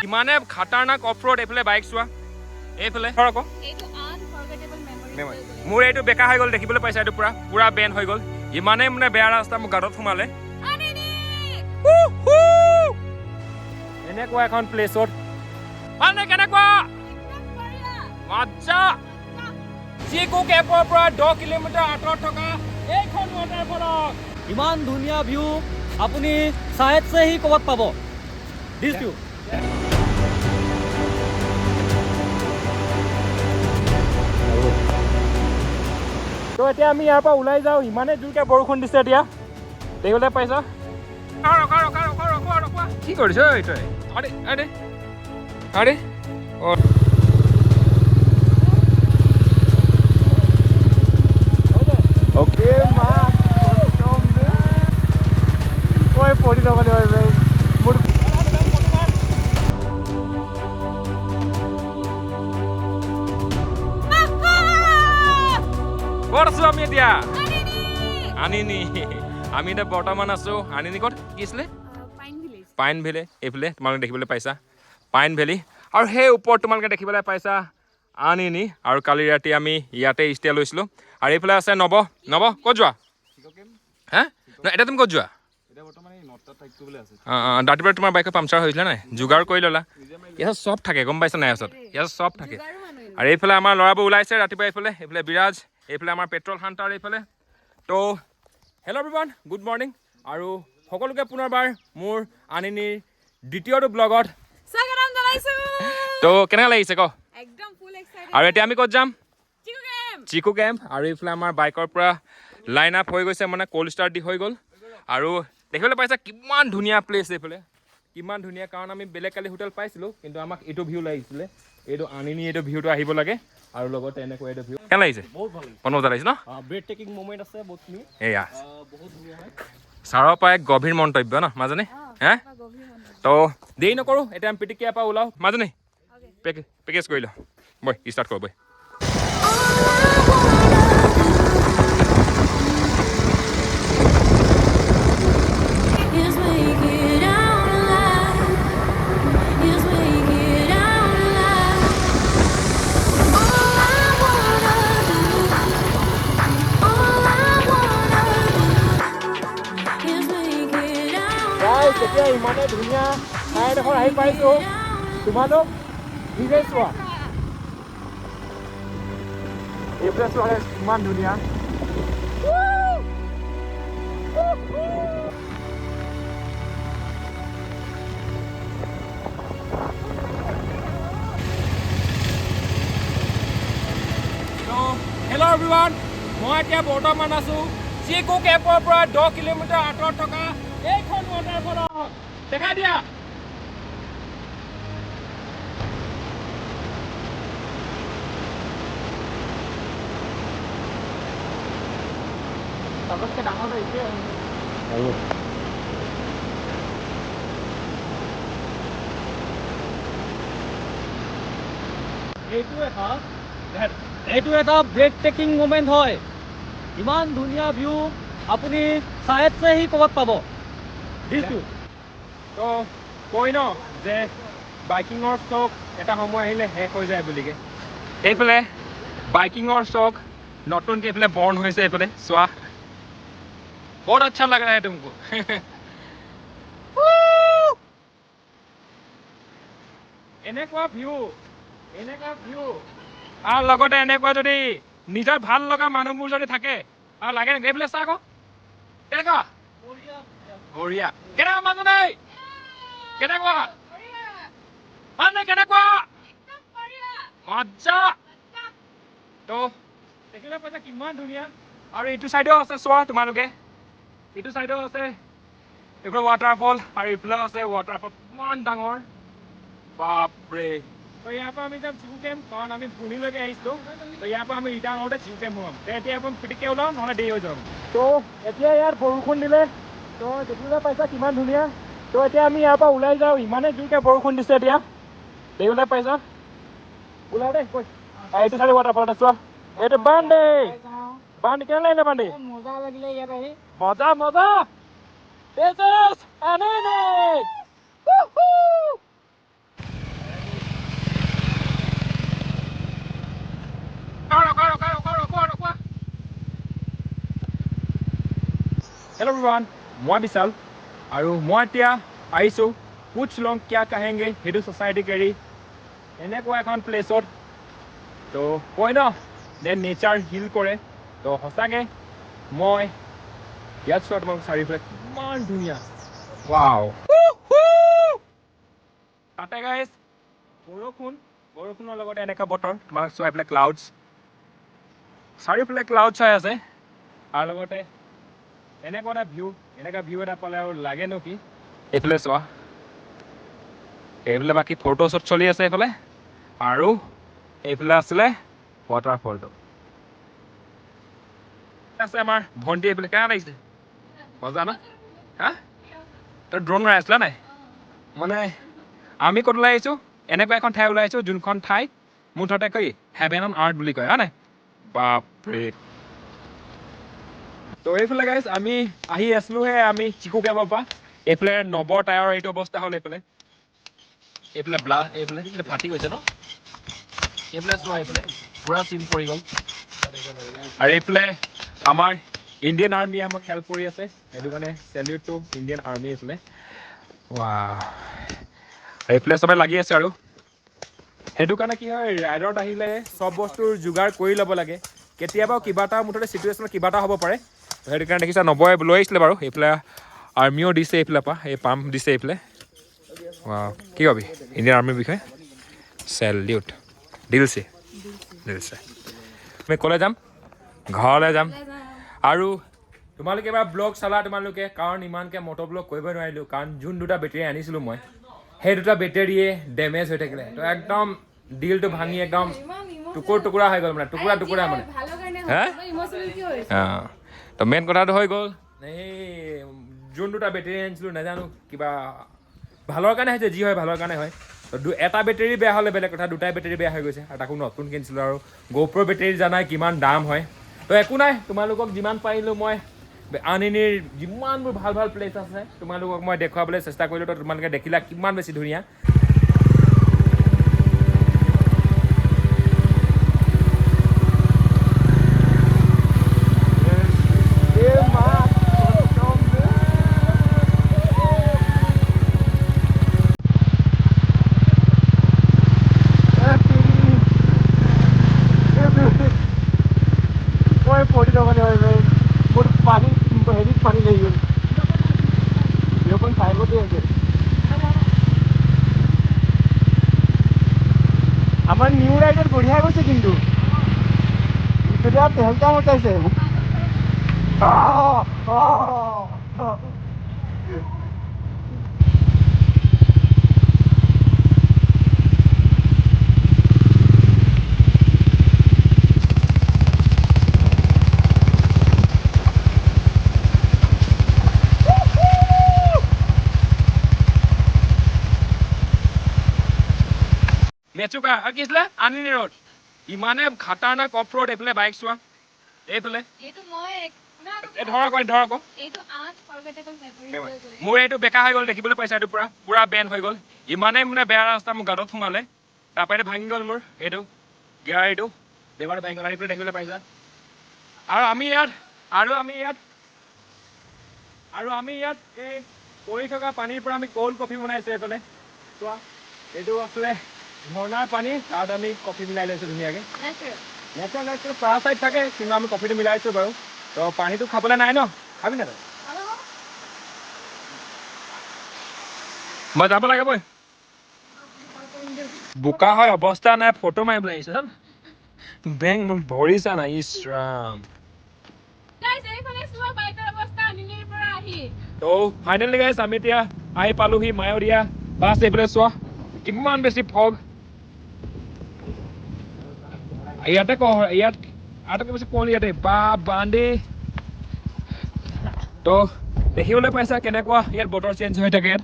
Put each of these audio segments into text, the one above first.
কিমানে খাটাৰনাক of road এইফালে bike চোৱা এইফালে আকৌ মোৰ এইটো বেকা হৈ গ'ল দেখিবলৈ পাইছা এইটো পুৰা বেন হৈ গ'ল ইমানেই মানে বেয়া ৰাস্তা মোৰ গাঁতত সোমালে এনেকুৱা এখন প্লেচত মানে কেনেকুৱা মজা চিকু কেম্পৰ পৰা 10 কিলোমিটাৰ আঁতৰত থকা এইখন ৱাটাৰফলক ইমান ধুনীয়া ভিউ আপুনি চাহেবছেহি ক'বাত পাব দিছো তো এতিয়া আমি ইয়াৰ পৰা ওলাই যাওঁ ইমানেই জোৰকৈ বৰষুণ দিছে এতিয়া দেখিবলৈ পাইছা কি কৰিছ তই আৰে আৰে আৰে ओके मां कोई पड़ी ना वाले भाई मुड़ কৰছো আমি এতিয়া আনিনি আমি এতিয়া বৰ্তমান আছো আনিনি ক'ত কি আছিলে পাইন ভেলি এইফালে তোমালোকে দেখিবলৈ পাইছা পাইন ভেলি আৰু সেই ওপৰত তোমালোকে দেখিবলৈ পাইছা আনিনি আৰু কালি ৰাতি আমি ইয়াতে ষ্টে লৈছিলোঁ আৰু এইফালে আছে নব ক'ত যোৱা হা এতিয়া তুমি ক'ত যোৱা ৰাতিপুৱা তোমাৰ বাইকৰ পামচাৰ হৈছিলে নাই যোগাৰ কৰি ল'লা ইয়াত চব থাকে গম পাইছা নাই ইয়াত চব থাকে আৰু এইফালে আমাৰ ল'ৰাবোৰ ওলাইছে ৰাতিপুৱা এইফালে বিৰাজ এইফালে আমাৰ পেট্ৰল হাণ্টাৰ এইফালে তো হেল্ল' এভৰিৱান গুড মৰ্ণিং আৰু সকলোকে পুনৰবাৰ মোৰ আনিনিৰ দ্বিতীয়টো ব্লগত স্বাগতম জনাইছোঁ তো কেনেকুৱা লাগিছে ক একদম ফুল এক্সাইটেড আৰু এতিয়া আমি ক'ত যাম চিকু কেম্প আৰু এইফালে আমাৰ বাইকৰ পৰা লাইন আপ হৈ গৈছে মানে ক'ল্ড ষ্টাৰ্ট দি হৈ গ'ল আৰু দেখিবলৈ পাইছা কিমান ধুনীয়া প্লেচ এইফালে কিমান ধুনীয়া কাৰণ আমি বেলেগ কালি হোটেল পাইছিলোঁ কিন্তু আমাক এইটো ভিউ লাগিছিলে এইটো আনিনি এইটো ভিউটো আহিব লাগে আৰু লগতে এনেকুৱা এইটো ভিউ কেনে লাগিছে বহুত ভাল লাগিছে ন ব্ৰেড টেকিং মোমেণ্ট আছে বহুতখিনি এয়া বহুত ধুনীয়া হয় ছাৰৰ পৰা এক গভীৰ মন্তব্য ন মাজনী হে তো দেৰি নকৰোঁ এতিয়া আমি পিটিকিয়াৰ পৰা ওলাওঁ মাজনী পেকেজ কৰি লওঁ বৈ ষ্টাৰ্ট কৰোঁ বৈ এতিয়া ইমানে ধুনীয়া ঠাই এডোখৰ আহি পাইছোঁ তোমালোক নিজে চোৱা এইফালে চোৱা কিমান ধুনীয়া হেল্ল' এভৰিৱান মই এতিয়া বৰ্তমান আছোঁ চিকু কেম্পৰ পৰা 10 কিলোমিটাৰ আঁতৰত থকা এইখন ৱাটাৰফলক দেখা দিয়া চবতকৈ ডাঙৰ হৈছে এইটো এটা ব্ৰেড টেকিং মোমেণ্ট হয় ইমান ধুনীয়া ভিউ আপুনি চাহেবছেহি ক'বাত পাব দিছো তো কৈ ন যে বাইকিঙৰ চখ এটা সময় আহিলে শেষ হৈ যায় বুলিকে এইফালে বাইকিঙৰ চখ নতুনকৈ এইফালে বৰ্ণ হৈছে এইফালে চোৱা বহুত আচ্ছা লাগ ৰা হে তুমকো এনেকুৱা ভিউ আৰু লগতে এনেকুৱা যদি নিজৰ ভাল লগা মানুহবোৰ যদি থাকে আৰু লাগে এইফালে চা আকৌ কেনেকুৱা বঢ়িয়া কেনেকুৱা মাজনী কেনেকুৱা মানে কেনেকুৱা মজা তো দেখিলে পাইছা কিমান ধুনীয়া আৰু এইটো চাইডেও আছে চোৱা তোমালোকে এইটো চাইডেও আছে এইফালে ৱাটাৰফল আৰু এইফালেও আছে ৱাটাৰফল কিমান ডাঙৰ বাপৰে তো ইয়াৰ পৰা আমি যাম চিকু কেম্প কাৰণ আমি পুলিলৈকে আহিছিলোঁ তো ইয়াৰ পৰা আমি ৰিটাৰ্ণ হওঁতে চিকু কেম্প হ'ম এতিয়া আপুনি পিটিকে ওলাওঁ নহ'লে দেৰি হৈ যাম তো এতিয়া ইয়াত বৰষুণ দিলে তো দেখিবলৈ পাইছা কিমান ধুনীয়া তো এতিয়া আমি ইয়াৰ পৰা ওলাই যাওঁ ইমানেই জোৰকৈ বৰষুণ দিছে এতিয়া দেখিবলৈ পাইছা ওলাও দেই কৈ এইটো চাইডে ৱাটাৰফল চোৱা এইটো বান্ধে কেনে লাগিলে বান্ধি মজা লাগিলে ইয়াত আহি মজা This is Anini! Woohoo! Hello' everyone, মই বিশাল আৰু মই এতিয়া আহিছোঁ কুচ লং কিয়া কাহেংগে সেইটো ছ'চাইটিক এৰি এনেকুৱা এখন প্লেচত। তো কয় ন যে নেচাৰ হিল কৰে, তো সঁচাকৈ মই ইয়াত চোৱা তোমাক চাৰিওফালে কিমান ধুনীয়া। ৱাও, তাতে গাইজ বৰষুণৰ লগতে এনেকুৱা বতৰ, তোমাক চোৱা এইফালে ক্লাউডছ, চাৰিওফালে ক্লাউড চাই আছে আৰু লগতে এনেকুৱা ভিউ এটা পালে আৰু লাগেনো কি। এইফালে চোৱা, এইফালে বাকী ফটো শ্বুট চলি আছে এইফালে, আৰু এইফালে আছিলে ৱাটাৰফলটো আছে। আমাৰ ভণ্টি এইফালে কেনে লাগিছে? মজা ন? হা, তই ড্ৰোন মাৰি আছিলা নাই? মানে আমি ক'ত ওলাই আহিছোঁ, এনেকুৱা এখন ঠাই ওলাই আহিছোঁ যোনখন ঠাই মুঠতে কি হেভেন অন আৰ্থ বুলি কয়, হয় নাই? বাপৰে। তো এইফালে গাইজ আমি আহি আছিলোহে আমি চিকু কেম্পৰ পৰা। এইফালে নৱৰ টায়াৰৰ এইটো অৱস্থা হ'ল, এইফালে এইফালে ফাটি গৈছে ন? এইফালে চোৱা, এইফালে পুৰা চিন পৰি গ'ল। আৰু এইফালে আমাৰ ইণ্ডিয়ান আৰ্মি আমাক হেল্প কৰি আছে, সেইটো কাৰণে চেলিউট টু ইণ্ডিয়ান আৰ্মি। এইফালে ৱাহ, এইফালে চবে লাগি আছে। আৰু সেইটো কাৰণে কি হয়, ৰাইডত আহিলে চব বস্তুৰ যোগাৰ কৰি ল'ব লাগে, কেতিয়াবা কিবা এটা মুঠতে চিটুৱেশ্যনত কিবা এটা হ'ব পাৰে। সেইটো কাৰণে দেখিছা নবয়ে লৈ আহিছিলে বাৰু। এইফালে আৰ্মিও দিছে, এইফালৰ পৰা এই পাম্প দিছে এইফালে। ৱাহ, কি কবি ইণ্ডিয়ান আৰ্মিৰ বিষয়ে? চেলিউট, দিলছে। আমি ক'লৈ যাম? ঘৰলৈ যাম। আৰু তোমালোকে এবাৰ ব্লগ চালা তোমালোকে, কাৰণ ইমানকৈ মটৰ ব্লগ কৰিব নোৱাৰিলোঁ, কাৰণ যোন দুটা বেটেৰী আনিছিলোঁ মই, সেই দুটা বেটেৰীয়ে ডেমেজ হৈ থাকিলে। তো একদম ডিলটো ভাঙি একদম টুকুৰা হৈ গ'ল, মানে টুকুৰা মানে। হা, অঁ, তো মেইন কথাটো হৈ গ'ল, এই যোন দুটা বেটেৰী আনিছিলোঁ নাজানো কিবা ভালৰ কাৰণে হৈছে, যি হয় ভালৰ কাৰণে হয়। তো এটা বেটেৰী বেয়া হ'লে বেলেগ কথা, দুটাই বেটেৰী বেয়া হৈ গৈছে, আৰু তাকো নতুন কিনিছিলোঁ। আৰু GoPro বেটেৰী জানাই কিমান দাম হয়। তো একো নাই, তোমালোকক যিমান পাৰিলোঁ মই আনিনিৰ যিমানবোৰ ভাল ভাল প্লেচ আছে তোমালোকক মই দেখুৱাবলৈ চেষ্টা কৰিলোঁ। তো তোমালোকে দেখিলা কিমান বেছি ধুনীয়া। পানী লাগি গ'ল, এখন চাইডতে আছে। আমাৰ নিউ ৰাইডত বঢ়িয়া গৈছে, কিন্তু তেলটা মতাইছে। মেচুকা কি আছিলে আনিনি ৰোড, ইমানে খাতাৰনাক অফ ৰোড। এইফালে বাইক চোৱা, এইফালে ধৰ আকৌ মোৰ এইটো বেকা হৈ গ'ল, দেখিবলৈ পাইছা? এইটো পুৰা বেণ্ড হৈ গ'ল, ইমানেই মানে বেয়া ৰাস্তা। মোৰ গাঁতত সোমালে, তাৰপৰা এইটো ভাঙি গ'ল মোৰ এইটো গিয়াৰ, এইটো দেৱাৰত ভাঙি গ'ল। এইফালে দেখিবলৈ পাইছা? আৰু আমি ইয়াত এই পৰি থকা পানীৰ পৰা আমি ক'ল্ড কফি বনাইছোঁ। এইফালে চোৱা, এইটো আছিলে ঝৰ্ণাৰ পানী, তাত আমি কফি মিলাই লৈছোঁ ধুনীয়াকৈ। নেচাৰেল পাৰাচাইড থাকে, কিন্তু আমি কফিটো মিলাইছোঁ বাৰু। তো পানীটো খাবলৈ নাই ন, খাবি নাই? মই যাব লাগে বৈ, বোকা হয় অৱস্থা নাই, ফটো মাৰিবলৈ আহিছে বেং ভৰিছা নাই? ইছ ৰাম। তো ফাইনেলি গাইছ আমি এতিয়া আহি পালোহি মায়'দিয়া বাছ। এইফালে চোৱা কিমান বেছি ফগ, ইয়াতে ইয়াত আটাইতকৈ বেছি কুঁৱলী ইয়াতে বা বান্ধি। তো দেখিবলৈ পাইছা কেনেকুৱা ইয়াত বতৰ চেঞ্জ হৈ থাকে ইয়াত।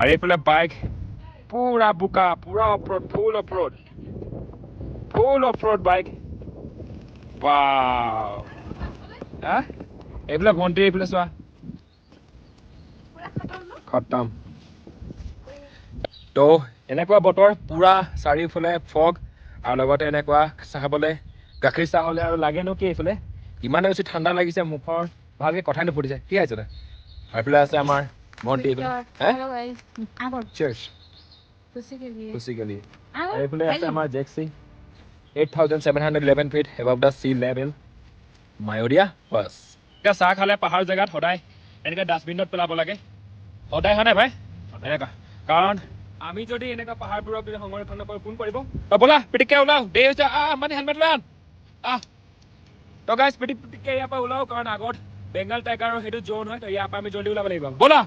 আৰু এইফালে বাইক পুৰা বোকা, পুৰা অফৰোড, ফুল অফৰোড বাইক। ৱাও, হা, এইফালে ভণ্টি, এইফালে চোৱা খতম। তো এনেকুৱা বতৰ, পুৰা চাৰিওফালে ফগ, আৰু লগতে এনেকুৱা চাহ খাবলৈ গাখীৰ চাহ হ'লে আৰু লাগেনো কি। এইফালে ইমানে বেছি ঠাণ্ডা লাগিছে, মুখৰ ভালকৈ কথাই নুফুটিছে কি খাইছ তই আৰু এইফালে আছে আমাৰ মন্টি চিয়াৰ্ছ বেচিকেলি আৰু এইফালে আছে আমাৰ জেক্সি 8,711 feet above the sea level মায়ৰিয়া বাছ এতিয়া চাহ খালে পাহাৰ জেগাত সদায় এনেকৈ ডাষ্টবিনত পেলাব লাগে সদায় হয় নাই ভাই এনেকুৱা কাৰণ আমি যদি এনেকুৱা পাহাৰবোৰক যদি সংৰক্ষণ নকৰোঁ কোন কৰিব ব'লা পিটিককৈ ওলাও দেৰি হৈছে মানে হেলমেট লৈ আন তো গাইজ পিটিককৈ ইয়াৰ পৰা ওলাও কাৰণ আগত বেংগল টাইগাৰৰ সেইটো জ'ন হয় তো ইয়াৰ পৰা আমি জল্দি ওলাব লাগিব ব'লা